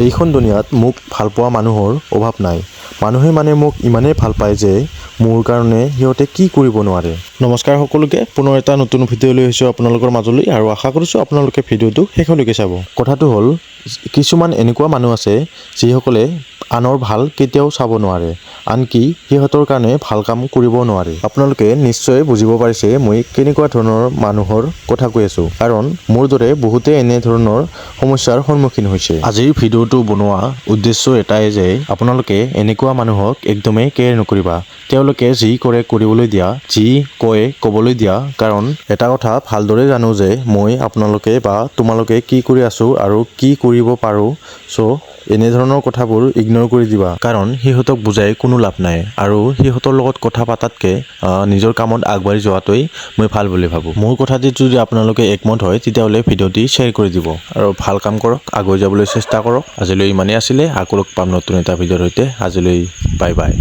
এইখন দুনিয়াত মোক ভাল পোৱা মানুহৰ অভাৱ নাই। মানুহে মোক ইমানেই ভাল পায় যে মোৰ কাৰণে সিহঁতে কি কৰিব নোৱাৰে। নমস্কাৰ সকলোকে, পুনৰ এটা নতুন ভিডিঅ' লৈ আহিছোঁ আপোনালোকৰ মাজলৈ আৰু আশা কৰিছোঁ আপোনালোকে ভিডিঅ'টো শেষলৈকে চাব। কথাটো হ'ল, কিছুমান এনেকুৱা মানুহ আছে যিসকলে আনৰ ভাল কেতিয়াও চাব নোৱাৰে, আনকি সিহঁতৰ কাৰণে ভাল কাম কৰিব নোৱাৰে। আপোনালোকে নিশ্চয় বুজিব পাৰিছে মই কেনেকুৱা ধৰণৰ মানুহৰ কথা কৈ আছোঁ, কাৰণ মোৰ দৰে বহুতে এনে ধৰণৰ সমস্যাৰ সন্মুখীন হৈছে। আজিৰ ভিডিঅ'টো বনোৱা উদ্দেশ্য এটাই যে আপোনালোকে এনেকুৱা মানুহক একদমেই কেয়াৰ নকৰিবা। তেওঁলোকে যি কৰে কৰিবলৈ দিয়া, যি কয় ক'বলৈ দিয়া, কাৰণ এটা কথা ভালদৰে জানো যে মই আপোনালোকে বা তোমালোকে কি কৰি আছোঁ আৰু কি কৰিব পাৰোঁ। এনেধৰণৰ কথাবোৰ ইগন'ৰ কৰি দিবা, কাৰণ সিহঁতক বুজাই কোনো লাভ নাই আৰু সিহঁতৰ লগত কথা পাতাতকৈ নিজৰ কামত আগবাঢ়ি যোৱাটোৱেই মই ভাল বুলি ভাবোঁ। মোৰ কথাটি যদি আপোনালোকে একমত হয় তেতিয়াহ'লে ভিডিঅ'টি শ্বেয়াৰ কৰি দিব আৰু ভাল কাম কৰক, আগুৱাই যাবলৈ চেষ্টা কৰক। আজিলৈ ইমানেই আছিলে, আকৌ লগ পাম নতুন এটা ভিডিঅ'ৰ সৈতে। আজিলৈ বাই বাই।